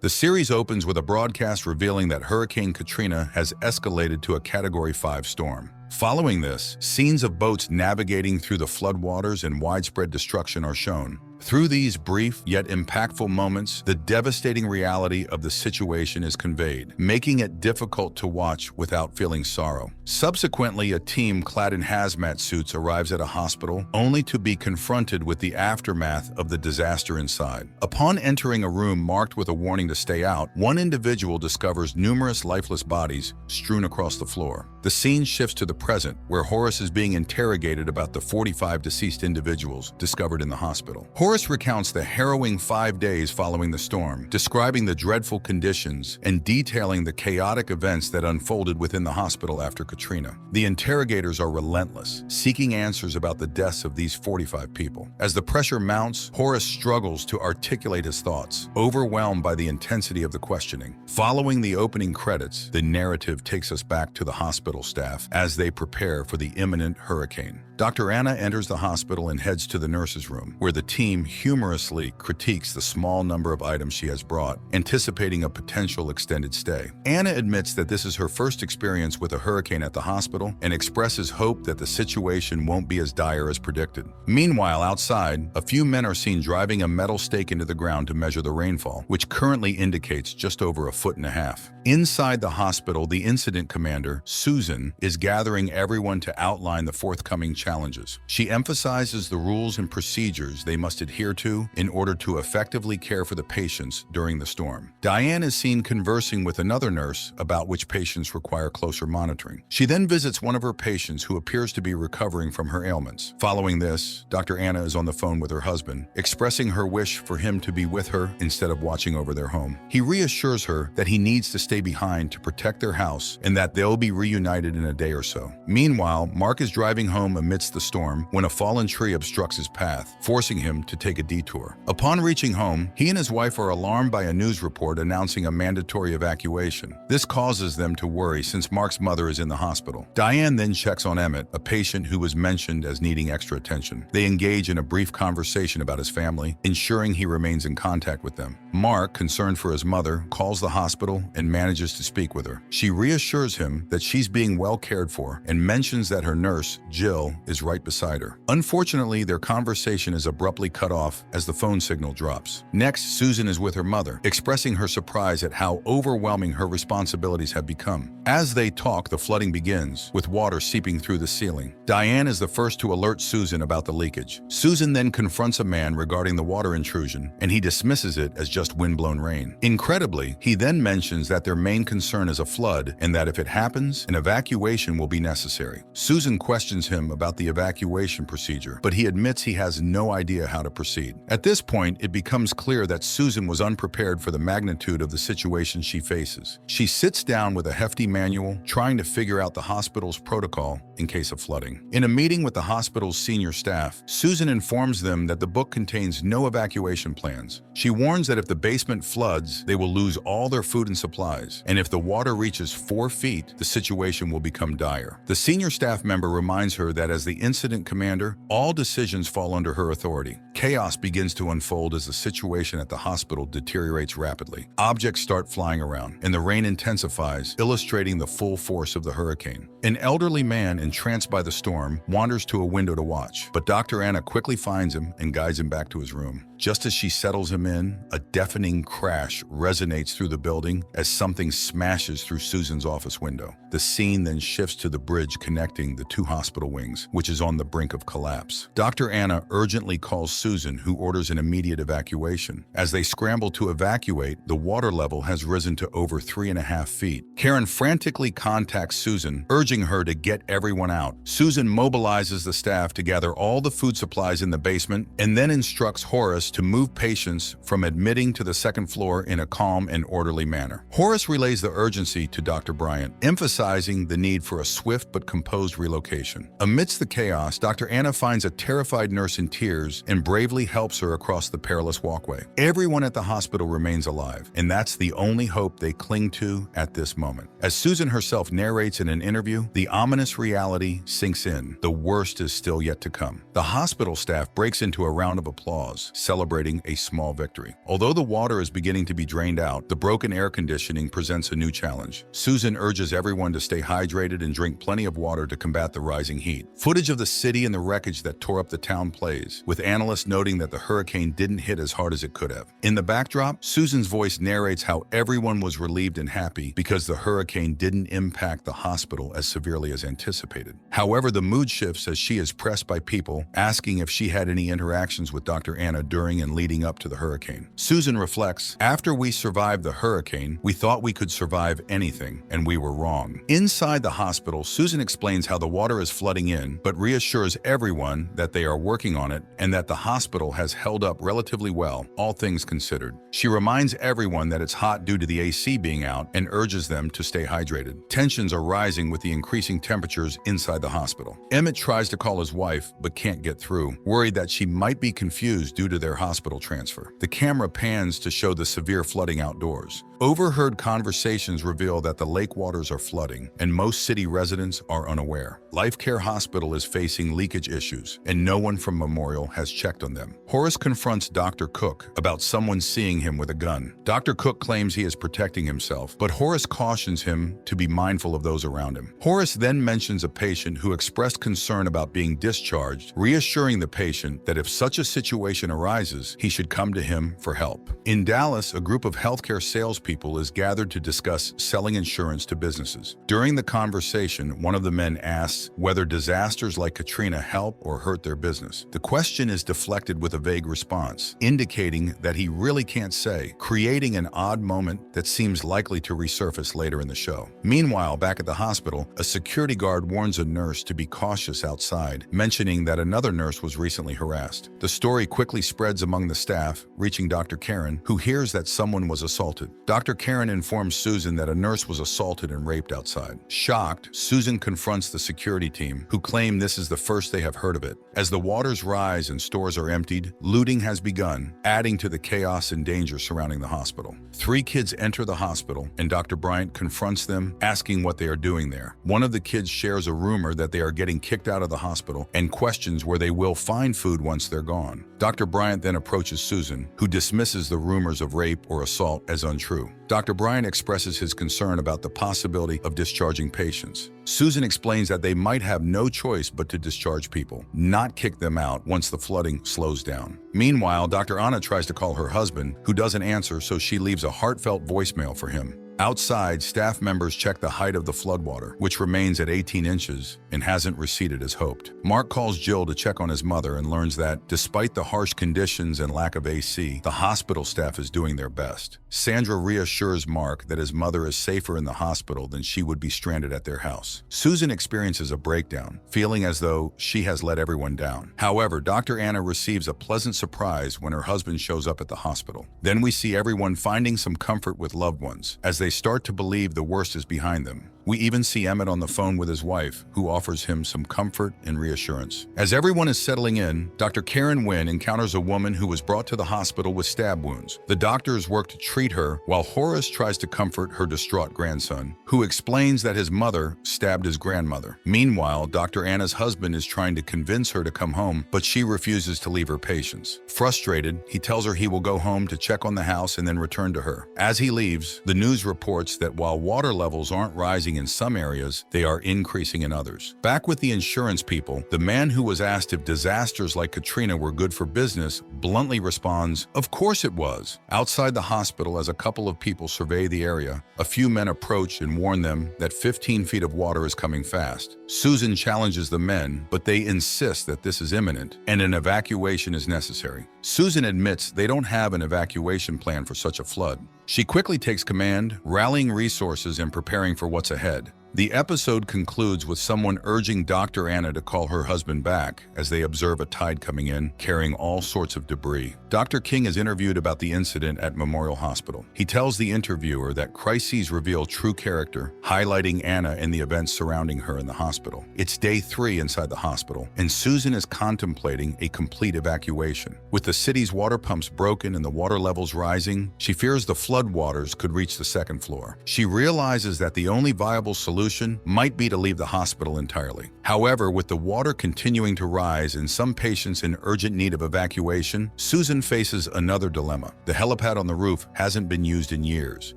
The series opens with a broadcast revealing that Hurricane Katrina has escalated to a Category 5 storm. Following this, scenes of boats navigating through the floodwaters and widespread destruction are shown. Through these brief yet impactful moments, the devastating reality of the situation is conveyed, making it difficult to watch without feeling sorrow. Subsequently, a team clad in hazmat suits arrives at a hospital, only to be confronted with the aftermath of the disaster inside. Upon entering a room marked with a warning to stay out, one individual discovers numerous lifeless bodies strewn across the floor. The scene shifts to the present, where Horace is being interrogated about the 45 deceased individuals discovered in the hospital. Horace recounts the harrowing 5 days following the storm, describing the dreadful conditions and detailing the chaotic events that unfolded within the hospital after Katrina. The interrogators are relentless, seeking answers about the deaths of these 45 people. As the pressure mounts, Horace struggles to articulate his thoughts, overwhelmed by the intensity of the questioning. Following the opening credits, the narrative takes us back to the hospital staff as they prepare for the imminent hurricane. Dr. Anna enters the hospital and heads to the nurse's room, where the team humorously critiques the small number of items she has brought, anticipating a potential extended stay. Anna admits that this is her first experience with a hurricane at the hospital and expresses hope that the situation won't be as dire as predicted. Meanwhile, outside, a few men are seen driving a metal stake into the ground to measure the rainfall, which currently indicates just over 1.5 feet. Inside the hospital, the incident commander, Susan, is gathering everyone to outline the forthcoming challenges. She emphasizes the rules and procedures they must adhere to in order to effectively care for the patients during the storm. Diane is seen conversing with another nurse about which patients require closer monitoring. She then visits one of her patients who appears to be recovering from her ailments. Following this, Dr. Anna is on the phone with her husband, expressing her wish for him to be with her instead of watching over their home. He reassures her that he needs to stay behind to protect their house and that they'll be reunited in a day or so. Meanwhile, Mark is driving home amidst the storm when a fallen tree obstructs his path, forcing him to take a detour. Upon reaching home, he and his wife are alarmed by a news report announcing a mandatory evacuation. This causes them to worry since Mark's mother is in the hospital. Diane then checks on Emmett, a patient who was mentioned as needing extra attention. They engage in a brief conversation about his family, ensuring he remains in contact with them. Mark, concerned for his mother, calls the hospital and manages to speak with her. She reassures him that she's being well cared for and mentions that her nurse, Jill, is right beside her. Unfortunately, their conversation is abruptly cut off as the phone signal drops. Next, Susan is with her mother, expressing her surprise at how overwhelming her responsibilities have become. As they talk, the flooding begins, with water seeping through the ceiling. Diane is the first to alert Susan about the leakage. Susan then confronts a man regarding the water intrusion, and he dismisses it as just windblown rain. Incredibly, he then mentions that their main concern is a flood and that if it happens, an evacuation will be necessary. Susan questions him about the evacuation procedure, but he admits he has no idea how to proceed. At this point, it becomes clear that Susan was unprepared for the magnitude of the situation she faces. She sits down with a hefty manual, trying to figure out the hospital's protocol in case of flooding. In a meeting with the hospital's senior staff, Susan informs them that the book contains no evacuation plans. She warns that if the basement floods, they will lose all their food and supplies, and if the water reaches 4 feet, the situation will become dire. The senior staff member reminds her that as the incident commander, all decisions fall under her authority. Chaos begins to unfold as the situation at the hospital deteriorates rapidly. Objects start flying around, and the rain intensifies, illustrating the full force of the hurricane. An elderly man, entranced by the storm, wanders to a window to watch, but Dr. Anna quickly finds him and guides him back to his room. Just as she settles him in, a deafening crash resonates through the building as something smashes through Susan's office window. The scene then shifts to the bridge connecting the two hospital wings, which is on the brink of collapse. Dr. Anna urgently calls Susan, who orders an immediate evacuation. As they scramble to evacuate, the water level has risen to over 3.5 feet. Karen frantically contacts Susan, urging her to get everyone out. Susan mobilizes the staff to gather all the food supplies in the basement and then instructs Horace to move patients from admitting to the second floor in a calm and orderly manner. Horace relays the urgency to Dr. Bryant, emphasizing the need for a swift but composed relocation. Amidst the chaos, Dr. Anna finds a terrified nurse in tears and bravely helps her across the perilous walkway. Everyone at the hospital remains alive, and that's the only hope they cling to at this moment. As Susan herself narrates in an interview, the ominous reality sinks in. The worst is still yet to come. The hospital staff breaks into a round of applause, celebrating celebrating a small victory. Although the water is beginning to be drained out, the broken air conditioning presents a new challenge. Susan urges everyone to stay hydrated and drink plenty of water to combat the rising heat. Footage of the city and the wreckage that tore up the town plays, with analysts noting that the hurricane didn't hit as hard as it could have. In the backdrop, Susan's voice narrates how everyone was relieved and happy because the hurricane didn't impact the hospital as severely as anticipated. However, the mood shifts as she is pressed by people asking if she had any interactions with Dr. Anna during and leading up to the hurricane. Susan reflects, "After we survived the hurricane, we thought we could survive anything, and we were wrong." Inside the hospital, Susan explains how the water is flooding in, but reassures everyone that they are working on it and that the hospital has held up relatively well, all things considered. She reminds everyone that it's hot due to the AC being out and urges them to stay hydrated. Tensions are rising with the increasing temperatures inside the hospital. Emmett tries to call his wife, but can't get through, worried that she might be confused due to their hospital transfer. The camera pans to show the severe flooding outdoors. Overheard conversations reveal that the lake waters are flooding, and most city residents are unaware. Life Care Hospital is facing leakage issues, and no one from Memorial has checked on them. Horace confronts Dr. Cook about someone seeing him with a gun. Dr. Cook claims he is protecting himself, but Horace cautions him to be mindful of those around him. Horace then mentions a patient who expressed concern about being discharged, reassuring the patient that if such a situation arises, he should come to him for help. In Dallas, a group of healthcare salespeople is gathered to discuss selling insurance to businesses. During the conversation, one of the men asks whether disasters like Katrina help or hurt their business. The question is deflected with a vague response, indicating that he really can't say, creating an odd moment that seems likely to resurface later in the show. Meanwhile, back at the hospital, a security guard warns a nurse to be cautious outside, mentioning that another nurse was recently harassed. The story quickly spreads among the staff, reaching Dr. Karen, who hears that someone was assaulted. Dr. Karen informs Susan that a nurse was assaulted and raped outside. Shocked, Susan confronts the security team, who claim this is the first they have heard of it. As the waters rise and stores are emptied, looting has begun, adding to the chaos and danger surrounding the hospital. 3 kids enter the hospital, and Dr. Bryant confronts them, asking what they are doing there. One of the kids shares a rumor that they are getting kicked out of the hospital and questions where they will find food once they're gone. Dr. Bryant then approaches Susan, who dismisses the rumors of rape or assault as untrue. Dr. Bryant expresses his concern about the possibility of discharging patients. Susan explains that they might have no choice but to discharge people, not kick them out once the flooding slows down. Meanwhile, Dr. Anna tries to call her husband, who doesn't answer, so she leaves a heartfelt voicemail for him. Outside, staff members check the height of the floodwater, which remains at 18 inches and hasn't receded as hoped. Mark calls Jill to check on his mother and learns that, despite the harsh conditions and lack of AC, the hospital staff is doing their best. Sandra reassures Mark that his mother is safer in the hospital than she would be stranded at their house. Susan experiences a breakdown, feeling as though she has let everyone down. However, Dr. Anna receives a pleasant surprise when her husband shows up at the hospital. Then we see everyone finding some comfort with loved ones, as they start to believe the worst is behind them. We even see Emmett on the phone with his wife, who offers him some comfort and reassurance. As everyone is settling in, Dr. Karen Wynn encounters a woman who was brought to the hospital with stab wounds. The doctors work to treat her, while Horace tries to comfort her distraught grandson, who explains that his mother stabbed his grandmother. Meanwhile, Dr. Anna's husband is trying to convince her to come home, but she refuses to leave her patients. Frustrated, he tells her he will go home to check on the house and then return to her. As he leaves, the news reports that while water levels aren't rising in some areas, they are increasing in others. Back with the insurance people, the man who was asked if disasters like Katrina were good for business bluntly responds, "Of course it was." Outside the hospital, as a couple of people survey the area, a few men approach and warn them that 15 feet of water is coming fast. Susan challenges the men, but they insist that this is imminent and an evacuation is necessary. Susan admits they don't have an evacuation plan for such a flood. She quickly takes command, rallying resources and preparing for what's ahead. The episode concludes with someone urging Dr. Anna to call her husband back as they observe a tide coming in, carrying all sorts of debris. Dr. King is interviewed about the incident at Memorial Hospital. He tells the interviewer that crises reveal true character, highlighting Anna and the events surrounding her in the hospital. It's day 3 inside the hospital, and Susan is contemplating a complete evacuation. With the city's water pumps broken and the water levels rising, she fears the flood waters could reach the 2nd floor. She realizes that the only viable solution solution might be to leave the hospital entirely. However, with the water continuing to rise and some patients in urgent need of evacuation, Susan faces another dilemma. The helipad on the roof hasn't been used in years,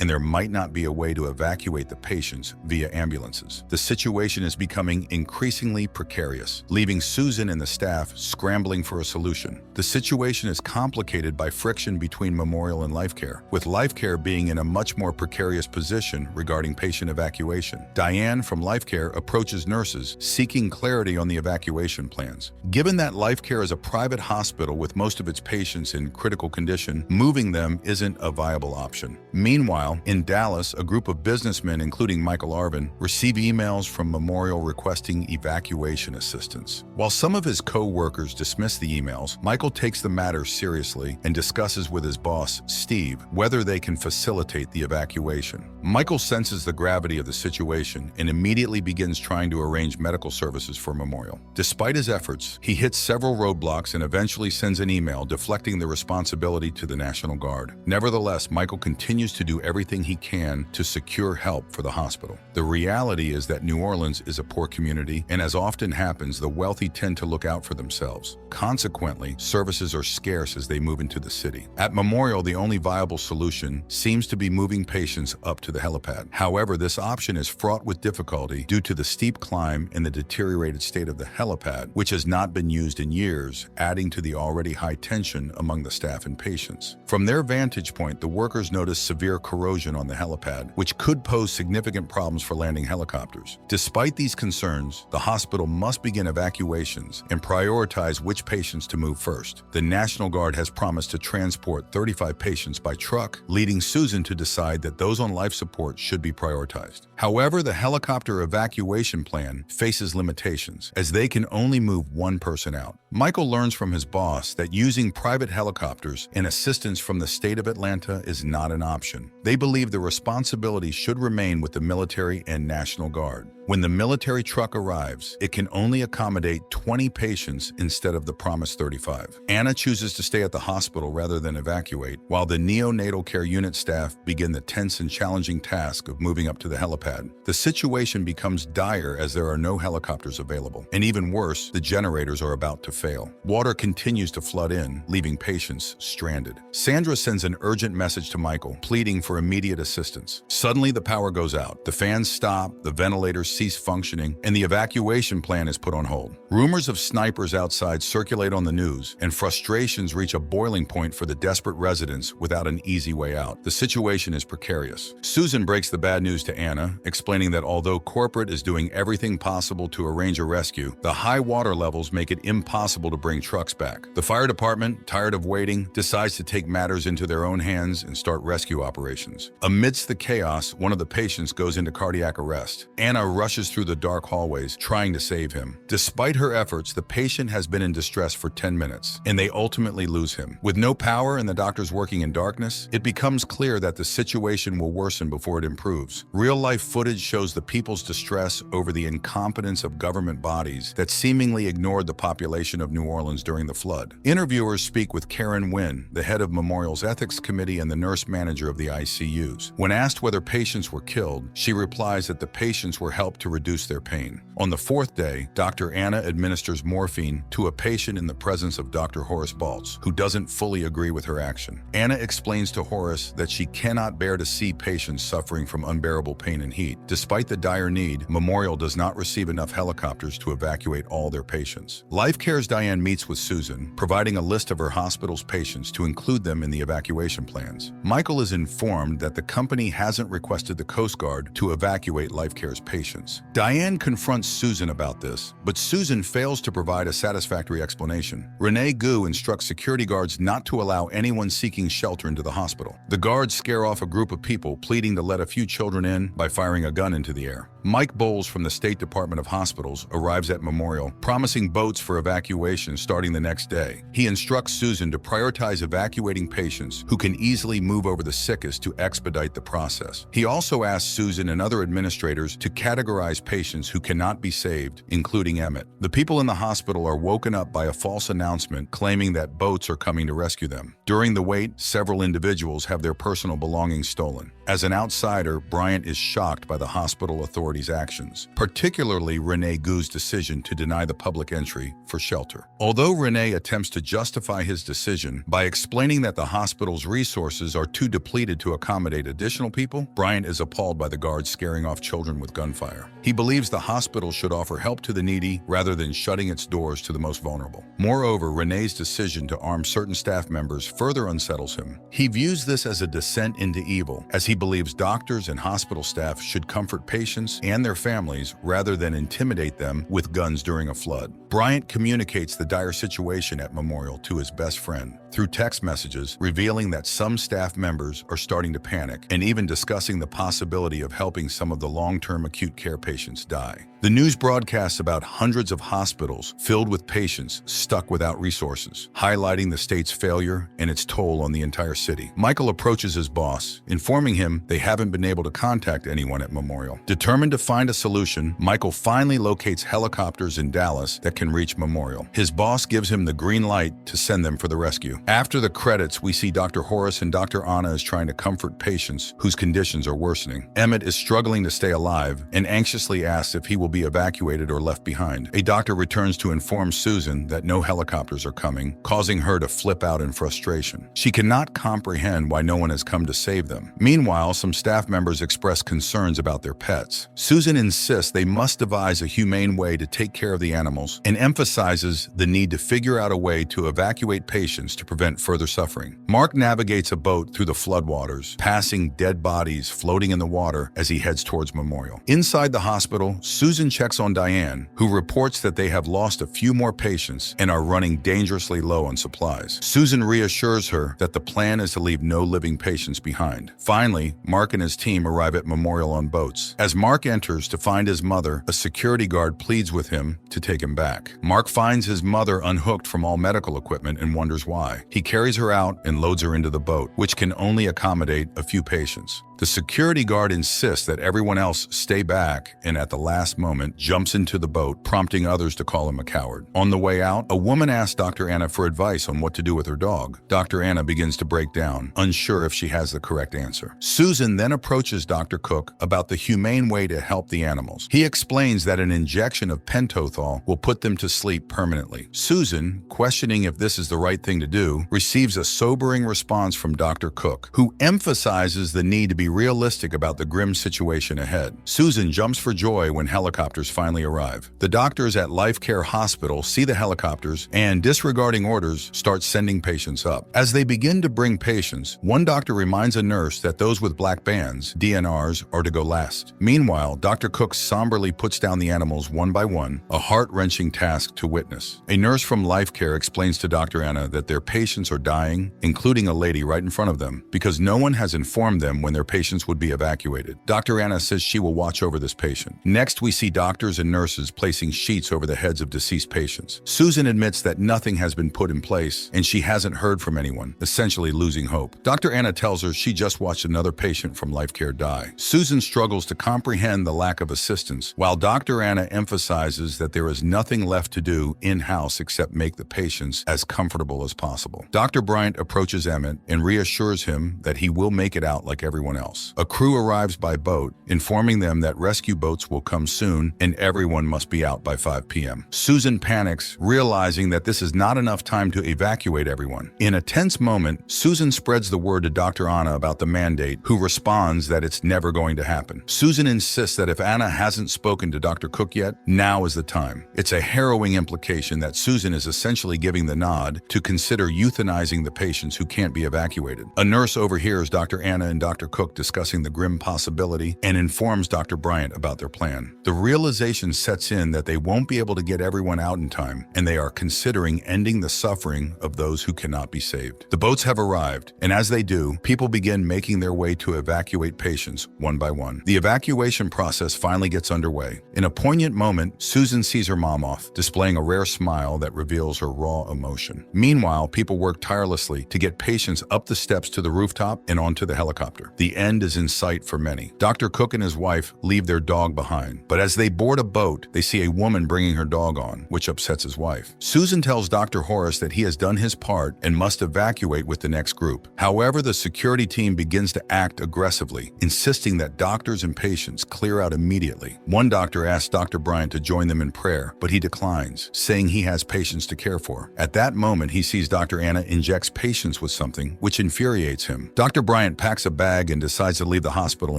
and there might not be a way to evacuate the patients via ambulances. The situation is becoming increasingly precarious, leaving Susan and the staff scrambling for a solution. The situation is complicated by friction between Memorial and LifeCare, with LifeCare being in a much more precarious position regarding patient evacuation. Diane from LifeCare approaches nurses, seeking clarity on the evacuation plans. Given that LifeCare is a private hospital with most of its patients in critical condition, moving them isn't a viable option. Meanwhile, in Dallas, a group of businessmen, including Michael Arvin, receive emails from Memorial requesting evacuation assistance. While some of his co-workers dismiss the emails, Michael takes the matter seriously and discusses with his boss, Steve, whether they can facilitate the evacuation. Michael senses the gravity of the situation and immediately begins trying to arrange medical services for Memorial. Despite his efforts, he hits several roadblocks and eventually sends an email deflecting the responsibility to the National Guard. Nevertheless, Michael continues to do everything he can to secure help for the hospital. The reality is that New Orleans is a poor community, and as often happens, the wealthy tend to look out for themselves. Consequently, services are scarce as they move into the city. At Memorial, the only viable solution seems to be moving patients up to the helipad. However, this option is fraught with difficulty due to the steep climb and the deteriorated state of the helipad, which has not been used in years, adding to the already high tension among the staff and patients. From their vantage point, the workers notice severe corrosion on the helipad, which could pose significant problems for landing helicopters. Despite these concerns, the hospital must begin evacuations and prioritize which patients to move first. The National Guard has promised to transport 35 patients by truck, leading Susan to decide that those on life support should be prioritized. However, the helicopter evacuation plan faces limitations, as they can only move one person out. Michael learns from his boss that using private helicopters and assistance from the state of Atlanta is not an option. They believe the responsibility should remain with the military and National Guard. When the military truck arrives, it can only accommodate 20 patients instead of the promised 35. Anna chooses to stay at the hospital rather than evacuate, while the neonatal care unit staff begin the tense and challenging task of moving up to the helipad. The situation becomes dire as there are no helicopters available, and even worse, the generators are about to fail. Water continues to flood in, leaving patients stranded. Sandra sends an urgent message to Michael, pleading for immediate assistance. Suddenly, the power goes out. The fans stop, the ventilators cease functioning, and the evacuation plan is put on hold. Rumors of snipers outside circulate on the news, and frustrations reach a boiling point for the desperate residents without an easy way out. The situation is precarious. Susan breaks the bad news to Anna, explaining that although corporate is doing everything possible to arrange a rescue, the high water levels make it impossible to bring trucks back. The fire department, tired of waiting, decides to take matters into their own hands and start rescue operations. Amidst the chaos, one of the patients goes into cardiac arrest. Anna rushes through the dark hallways, trying to save him. Despite her efforts, the patient has been in distress for 10 minutes, and they ultimately lose him. With no power and the doctors working in darkness, it becomes clear that the situation will worsen before it improves. Real-life footage shows the people's distress over the incompetence of government bodies that seemingly ignored the population of New Orleans during the flood. Interviewers speak with Karen Wynn, the head of Memorial's ethics committee and the nurse manager of the ICUs. When asked whether patients were killed, she replies that the patients were helped to reduce their pain. On the fourth day, Dr. Anna administers morphine to a patient in the presence of Dr. Horace Baltz, who doesn't fully agree with her action. Anna explains to Horace that she cannot bear to see patients suffering from unbearable pain and heat. Despite the dire need, Memorial does not receive enough helicopters to evacuate all their patients. LifeCare's Diane meets with Susan, providing a list of her hospital's patients to include them in the evacuation plans. Michael is informed that the company hasn't requested the Coast Guard to evacuate LifeCare's patients. Diane confronts Susan about this, but Susan fails to provide a satisfactory explanation. Renee Gu instructs security guards not to allow anyone seeking shelter into the hospital. The guards scare off a group of people, pleading to let a few children in by firing a gun into the air. Mike Bowles from the State Department of Hospitals arrives at Memorial, promising boats for evacuation starting the next day. He instructs Susan to prioritize evacuating patients who can easily move over the sickest to expedite the process. He also asks Susan and other administrators to categorize patients who cannot be saved, including Emmett. The people in the hospital are woken up by a false announcement claiming that boats are coming to rescue them. During the wait, several individuals have their personal belongings stolen. As an outsider, Bryant is shocked by the hospital authorities' authorities' actions, particularly Rene Gou's decision to deny the public entry for shelter. Although Rene attempts to justify his decision by explaining that the hospital's resources are too depleted to accommodate additional people, Bryant is appalled by the guards scaring off children with gunfire. He believes the hospital should offer help to the needy rather than shutting its doors to the most vulnerable. Moreover, Rene's decision to arm certain staff members further unsettles him. He views this as a descent into evil, as he believes doctors and hospital staff should comfort patients and their families rather than intimidate them with guns during a flood. Bryant communicates the dire situation at Memorial to his best friend through text messages, revealing that some staff members are starting to panic and even discussing the possibility of helping some of the long-term acute care patients die. The news broadcasts about hundreds of hospitals filled with patients stuck without resources, highlighting the state's failure and its toll on the entire city. Michael approaches his boss, informing him they haven't been able to contact anyone at Memorial. Determined to find a solution, Michael finally locates helicopters in Dallas that can reach Memorial. His boss gives him the green light to send them for the rescue. After the credits, we see Dr. Horace and Dr. Anna is trying to comfort patients whose conditions are worsening. Emmett is struggling to stay alive and anxiously asks if he will be evacuated or left behind. A doctor returns to inform Susan that no helicopters are coming, causing her to flip out in frustration. She cannot comprehend why no one has come to save them. Meanwhile, some staff members express concerns about their pets. Susan insists they must devise a humane way to take care of the animals and emphasizes the need to figure out a way to evacuate patients to prevent further suffering. Mark navigates a boat through the floodwaters, passing dead bodies floating in the water as he heads towards Memorial. Inside the hospital, Susan checks on Diane, who reports that they have lost a few more patients and are running dangerously low on supplies. Susan reassures her that the plan is to leave no living patients behind. Finally, Mark and his team arrive at Memorial on boats. As Mark enters to find his mother, a security guard pleads with him to take him back. Mark finds his mother unhooked from all medical equipment and wonders why. He carries her out and loads her into the boat, which can only accommodate a few patients. The security guard insists that everyone else stay back and at the last moment jumps into the boat, prompting others to call him a coward. On the way out, a woman asks Dr. Anna for advice on what to do with her dog. Dr. Anna begins to break down, unsure if she has the correct answer. Susan then approaches Dr. Cook about the humane way to help the animals. He explains that an injection of pentothal will put them to sleep permanently. Susan, questioning if this is the right thing to do, receives a sobering response from Dr. Cook, who emphasizes the need to be realistic about the grim situation ahead. Susan jumps for joy when helicopters finally arrive. The doctors at Life Care Hospital see the helicopters and, disregarding orders, start sending patients up. As they begin to bring patients, one doctor reminds a nurse that those with black bands, DNRs, are to go last. Meanwhile, Dr. Cook somberly puts down the animals one by one, a heart-wrenching task to witness. A nurse from Life Care explains to Dr. Anna that their patients are dying, including a lady right in front of them, because no one has informed them when their patients would be evacuated. Dr. Anna says she will watch over this patient. Next, we see doctors and nurses placing sheets over the heads of deceased patients. Susan admits that nothing has been put in place and she hasn't heard from anyone, essentially losing hope. Dr. Anna tells her she just watched another patient from Life Care die. Susan struggles to comprehend the lack of assistance, while Dr. Anna emphasizes that there is nothing left to do in-house except make the patients as comfortable as possible. Dr. Bryant approaches Emmett and reassures him that he will make it out like everyone else. A crew arrives by boat, informing them that rescue boats will come soon and everyone must be out by 5 p.m. Susan panics, realizing that this is not enough time to evacuate everyone. In a tense moment, Susan spreads the word to Dr. Anna about the mandate, who responds that it's never going to happen. Susan insists that if Anna hasn't spoken to Dr. Cook yet, now is the time. It's a harrowing implication that Susan is essentially giving the nod to consider euthanizing the patients who can't be evacuated. A nurse overhears Dr. Anna and Dr. Cook discussing the grim possibility and informs Dr. Bryant about their plan. The realization sets in that they won't be able to get everyone out in time, and they are considering ending the suffering of those who cannot be saved. The boats have arrived, and as they do, people begin making their way to evacuate patients one by one. The evacuation process finally gets underway. In a poignant moment, Susan sees her mom off, mouth, displaying a rare smile that reveals her raw emotion. Meanwhile, people work tirelessly to get patients up the steps to the rooftop and onto the helicopter. The end is in sight for many. Dr. Cook and his wife leave their dog behind, but as they board a boat, they see a woman bringing her dog on, which upsets his wife. Susan tells Dr. Horace that he has done his part and must evacuate with the next group. However, the security team begins to act aggressively, insisting that doctors and patients clear out immediately. One doctor asks Dr. Bryant to join them in prayer, but he declines, saying he has patients to care for. At that moment, he sees Dr. Anna injects patients with something, which infuriates him. Dr. Bryant packs a bag and decides to leave the hospital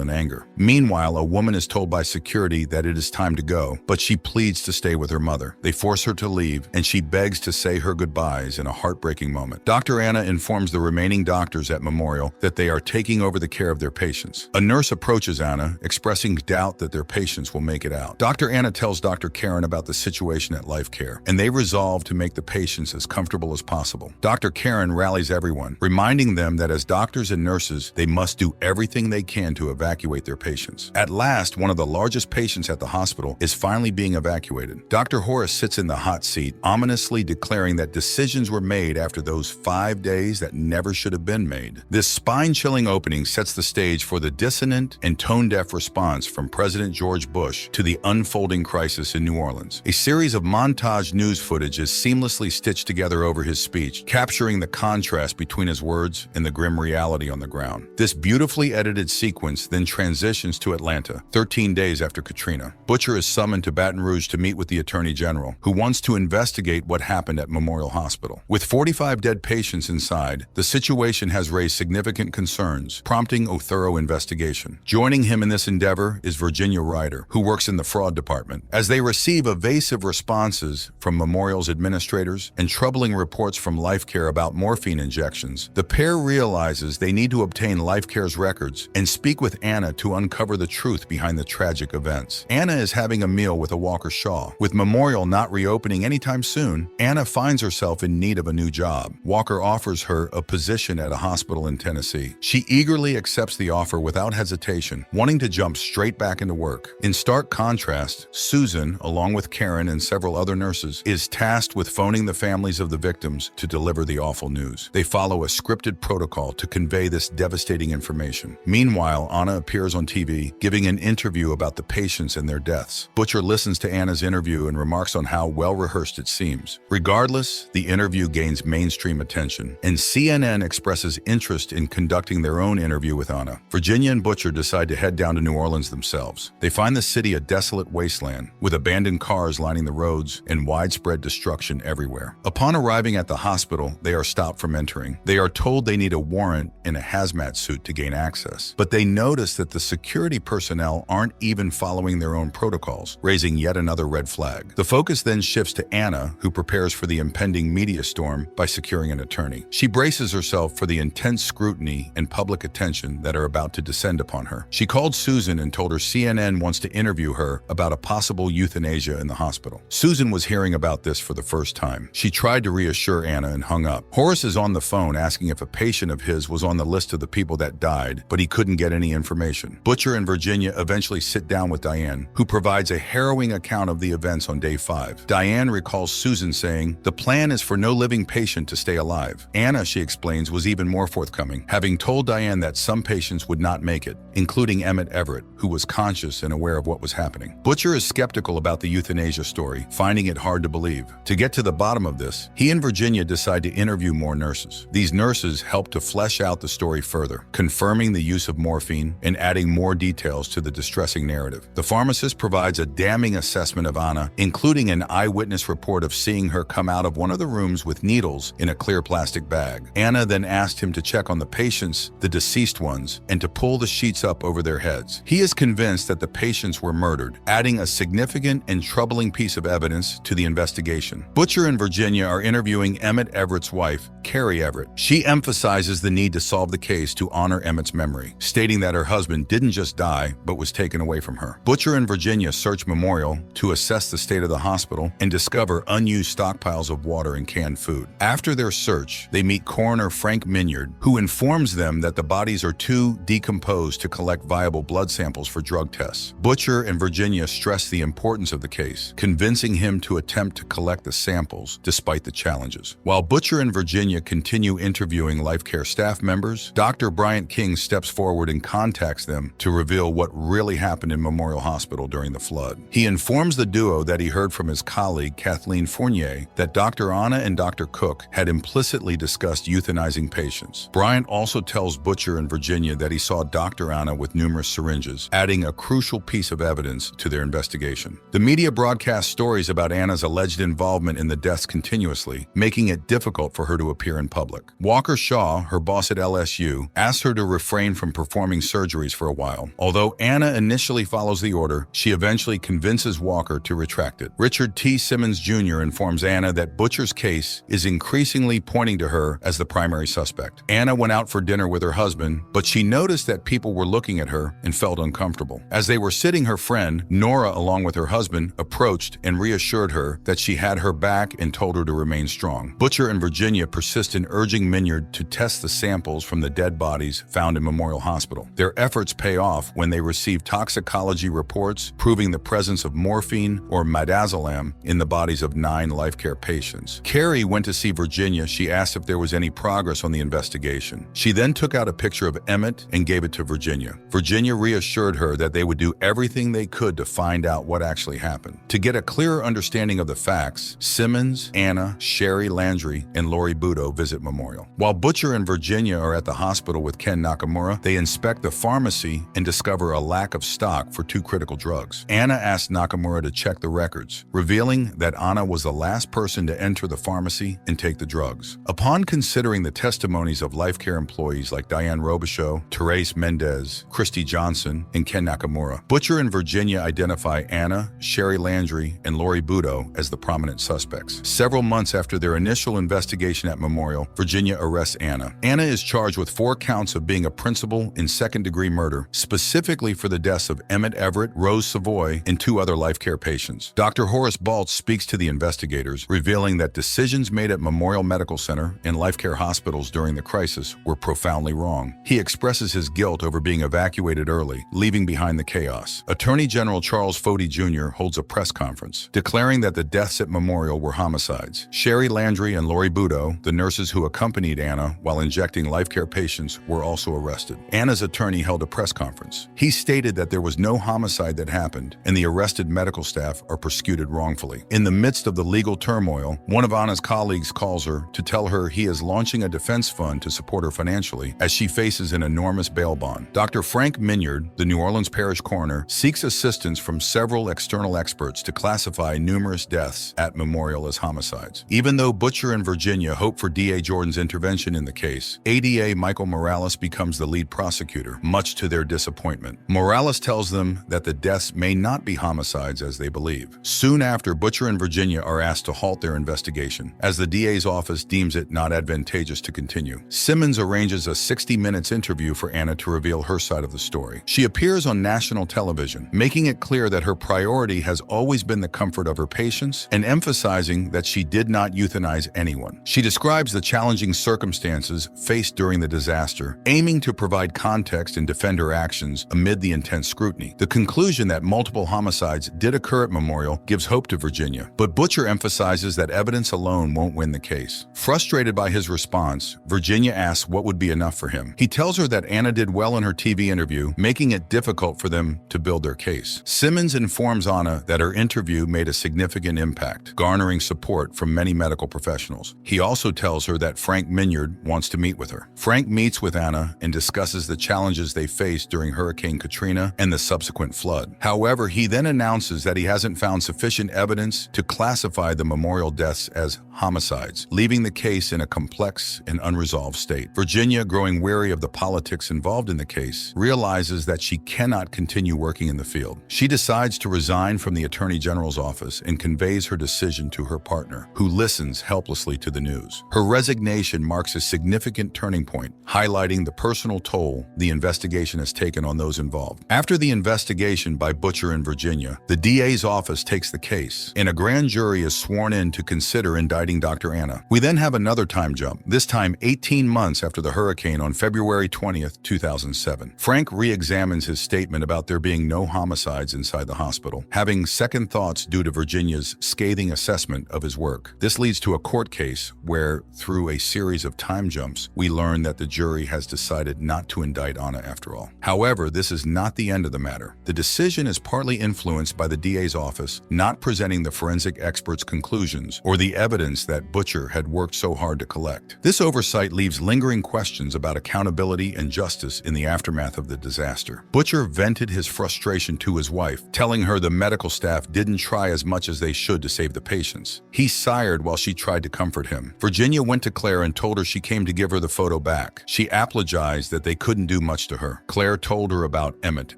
in anger. Meanwhile, a woman is told by security that it is time to go, but she pleads to stay with her mother. They force her to leave, and she begs to say her goodbyes in a heartbreaking moment. Dr. Anna informs the remaining doctors at Memorial that they are taking over the care of their patients. A nurse approaches Anna, expressing doubt that their patients will make it out. Dr. Anna tells Dr. Karen about the situation at Life Care, and they resolve to make the patients as comfortable as possible. Dr. Karen rallies everyone, reminding them that as doctors and nurses, they must do everything they can to evacuate their patients. At last, one of the largest patients at the hospital is finally being evacuated. Dr. Horace sits in the hot seat, ominously declaring that decisions were made after those 5 days that never should have been made. This spine-chilling opening sets the stage for the dissonant and tone-deaf response from President George Bush to the unfolding crisis in New Orleans. A series of montage news footage is seamlessly stitched together over his speech, capturing the contrast between his words and the grim reality on the ground. This beautifully edited sequence then transitions to Atlanta, 13 days after Katrina. Butcher is summoned to Baton Rouge to meet with the Attorney General, who wants to investigate what happened at Memorial Hospital. With 45 dead patients inside, the situation has raised significant concerns, prompting a thorough investigation. Joining him in this endeavor is Virginia Ryder, who works in the fraud department. As they receive evasive responses from Memorial's administrators and troubling reports from Life Care about morphine injections, the pair realizes they need to obtain Life Care's records and speak with Anna to uncover the truth behind the tragic events. Anna is having a meal with a Walker Shaw. With Memorial not reopening anytime soon, Anna finds herself in need of a new job. Walker offers her a position at a hospital in Tennessee. She eagerly accepts the offer without hesitation, wanting to jump straight back into work. In stark contrast, Susan, along with Karen and several other nurses, is tasked with phoning the families of the victims to deliver the awful news. They follow a scripted protocol to convey this devastating information. Meanwhile, Anna appears on TV, giving an interview about the patients and their deaths. Butcher listens to Anna's interview and remarks on how well-rehearsed it seems. Regardless, the interview gains mainstream attention, and CNN expresses interest in conducting their own interview with Anna. Virginia and Butcher decide to head down to New Orleans themselves. They find the city a desolate wasteland, with abandoned cars lining the roads and widespread destruction everywhere. Upon arriving at the hospital, they are stopped from entering. They are told they need a warrant and a hazmat suit to gain access, but they notice that the security personnel aren't even following their own protocols, raising yet another red flag. The focus then shifts to Anna, who prepares for the impending media storm by securing an attorney. She braces herself for the intense scrutiny and public attention that are about to descend upon her. She called Susan and told her CNN wants to interview her about a possible euthanasia in the hospital. Susan was hearing about this for the first time. She tried to reassure Anna and hung up. Horace is on the phone asking if a patient of his was on the list of the people that died, but he couldn't get any information. Butcher and Virginia eventually sit down with Diane, who provides a harrowing account of the events on day 5. Diane recalls Susan saying, "The plan is for no living patient to stay alive." Anna, she explains, was even more forthcoming, having told Diane that some patients would not make it, including Emmett Everett, who was conscious and aware of what was happening. Butcher is skeptical about the euthanasia story, finding it hard to believe. To get to the bottom of this, he and Virginia decide to interview more nurses. These nurses help to flesh out the story further, confirming the use of morphine and adding more details to the distressing narrative. The pharmacist provides a damning assessment of Anna, including an eyewitness report of seeing her come out of one of the rooms with needles in a clear plastic bag. Anna then asked him to check on the patients, the deceased ones, and to pull the sheets up over their heads. He is convinced that the patients were murdered, adding a significant and troubling piece of evidence to the investigation. Butcher and Virginia are interviewing Emmett Everett's wife, Carrie Everett. She emphasizes the need to solve the case to honor Emmett's memory, stating that her husband didn't just die, but was taken away from her. Butcher and Virginia search Memorial to assess the state of the hospital and discover unused stockpiles of water and canned food. After their search, they meet coroner Frank Minyard, who informs them that the bodies are too decomposed to collect viable blood samples for drug tests. Butcher and Virginia stress the importance of the case, convinced convincing him to attempt to collect the samples despite the challenges. While Butcher and Virginia continue interviewing LifeCare staff members, Dr. Bryant King steps forward and contacts them to reveal what really happened in Memorial Hospital during the flood. He informs the duo that he heard from his colleague Kathleen Fournier that Dr. Anna and Dr. Cook had implicitly discussed euthanizing patients. Bryant also tells Butcher and Virginia that he saw Dr. Anna with numerous syringes, adding a crucial piece of evidence to their investigation. The media broadcast stories about Anna's alleged involvement in the deaths continuously, making it difficult for her to appear in public. Walker Shaw, her boss at LSU, asked her to refrain from performing surgeries for a while. Although Anna initially follows the order, she eventually convinces Walker to retract it. Richard T. Simmons Jr. informs Anna that Butcher's case is increasingly pointing to her as the primary suspect. Anna went out for dinner with her husband, but she noticed that people were looking at her and felt uncomfortable. As they were sitting, her friend, Nora, along with her husband, approached and reassured her that she had her back and told her to remain strong. Butcher and Virginia persist in urging Minyard to test the samples from the dead bodies found in Memorial Hospital. Their efforts pay off when they receive toxicology reports proving the presence of morphine or midazolam in the bodies of 9 LifeCare patients. Carrie went to see Virginia. She asked if there was any progress on the investigation. She then took out a picture of Emmett and gave it to Virginia. Virginia reassured her that they would do everything they could to find out what actually happened. To get a clearer understanding of the facts, Simmons, Anna, Sherry Landry, and Lori Budo visit Memorial. While Butcher and Virginia are at the hospital with Ken Nakamura, they inspect the pharmacy and discover a lack of stock for 2 critical drugs. Anna asked Nakamura to check the records, revealing that Anna was the last person to enter the pharmacy and take the drugs. Upon considering the testimonies of LifeCare employees like Diane Robichaud, Therese Mendez, Christy Johnson, and Ken Nakamura, Butcher and Virginia identify Anna, Sherry Landry, and Lori Budo as the prominent suspects. Several months after their initial investigation at Memorial, Virginia arrests Anna. Anna is charged with 4 counts of being a principal in second-degree murder, specifically for the deaths of Emmett Everett, Rose Savoy, and 2 other LifeCare patients. Dr. Horace Baltz speaks to the investigators, revealing that decisions made at Memorial Medical Center and LifeCare hospitals during the crisis were profoundly wrong. He expresses his guilt over being evacuated early, leaving behind the chaos. Attorney General Charles Foti Jr. holds a press conference, declaring that the deaths at Memorial were homicides. Sherry Landry and Lori Budo, the nurses who accompanied Anna while injecting LifeCare patients, were also arrested. Anna's attorney held a press conference. He stated that there was no homicide that happened, and the arrested medical staff are persecuted wrongfully. In the midst of the legal turmoil, one of Anna's colleagues calls her to tell her he is launching a defense fund to support her financially as she faces an enormous bail bond. Dr. Frank Minyard, the New Orleans parish coroner, seeks assistance from several external experts to classify numerous deaths at Memorial as homicides. Even though Butcher and Virginia hope for DA Jordan's intervention in the case, ADA Michael Morales becomes the lead prosecutor, much to their disappointment. Morales tells them that the deaths may not be homicides as they believe. Soon after, Butcher and Virginia are asked to halt their investigation, as the DA's office deems it not advantageous to continue. Simmons arranges a 60 minutes interview for Anna to reveal her side of the story. She appears on national television, making it clear that her priority has always been the comfort of her patients and emphasizing that she did not euthanize anyone. She describes the challenging circumstances faced during the disaster, aiming to provide context and defend her actions amid the intense scrutiny. The conclusion that multiple homicides did occur at Memorial gives hope to Virginia, but Butcher emphasizes that evidence alone won't win the case. Frustrated by his response, Virginia asks what would be enough for him. He tells her that Anna did well in her TV interview, making it difficult for them to build their case. Simmons informs Anna that her interview made a significant impact, garnering support from many medical professionals. He also tells her that Frank Minyard wants to meet with her. Frank meets with Anna and discusses the challenges they faced during Hurricane Katrina and the subsequent flood. However, he then announces that he hasn't found sufficient evidence to classify the Memorial deaths as homicides, leaving the case in a complex and unresolved state. Virginia, growing weary of the politics involved in the case, realizes that she cannot continue working in the field. She decides to resign from the Attorney General's office and conveys her decision to her partner, who listens helplessly to the news. Her resignation marks a significant turning point, highlighting the personal toll the investigation has taken on those involved. After the investigation by Butcher and Virginia, the DA's office takes the case, and a grand jury is sworn in to consider indicting Dr. Anna. We then have another time jump, this time 18 months after the hurricane on February 20th, 2007. Frank re-examines his statement about there being no homicides inside the hospital, having second thoughts doubts due to Virginia's scathing assessment of his work. This leads to a court case where, through a series of time jumps, we learn that the jury has decided not to indict Anna after all. However, this is not the end of the matter. The decision is partly influenced by the DA's office not presenting the forensic experts' conclusions or the evidence that Butcher had worked so hard to collect. This oversight leaves lingering questions about accountability and justice in the aftermath of the disaster. Butcher vented his frustration to his wife, telling her the medical staff didn't try as much as they should to save the patients. He sighed while she tried to comfort him. Virginia went to Claire and told her she came to give her the photo back. She apologized that they couldn't do much to her. Claire told her about Emmett.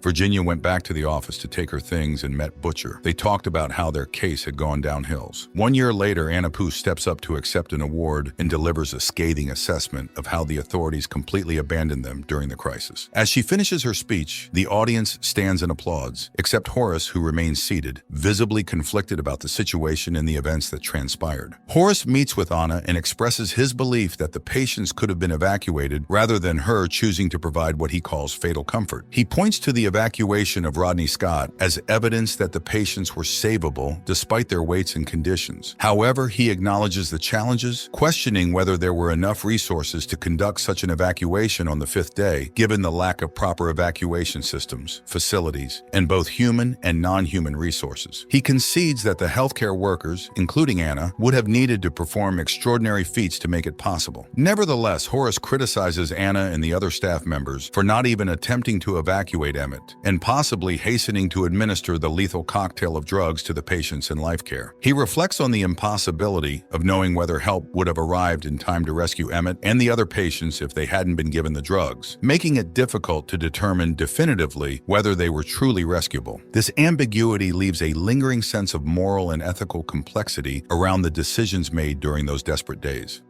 Virginia went back to the office to take her things and met Butcher. They talked about how their case had gone down hills. 1 year later, Anna Pooh steps up to accept an award and delivers a scathing assessment of how the authorities completely abandoned them during the crisis. As she finishes her speech, the audience stands and applauds, except Horace, who remains seated, visibly conflicted about the situation and the events that transpired. Horace meets with Anna and expresses his belief that the patients could have been evacuated rather than her choosing to provide what he calls fatal comfort. He points to the evacuation of Rodney Scott as evidence that the patients were savable despite their weights and conditions. However, he acknowledges the challenges, questioning whether there were enough resources to conduct such an evacuation on the 5th day, given the lack of proper evacuation systems, facilities, and both human and non-human resources. He concedes that the healthcare workers, including Anna, would have needed to perform extraordinary feats to make it possible. Nevertheless, Horace criticizes Anna and the other staff members for not even attempting to evacuate Emmett, and possibly hastening to administer the lethal cocktail of drugs to the patients in life care. He reflects on the impossibility of knowing whether help would have arrived in time to rescue Emmett and the other patients if they hadn't been given the drugs, making it difficult to determine definitively whether they were truly rescuable. This ambiguity leaves a lingering sense of moral and ethical complexity around the decisions made during those desperate days.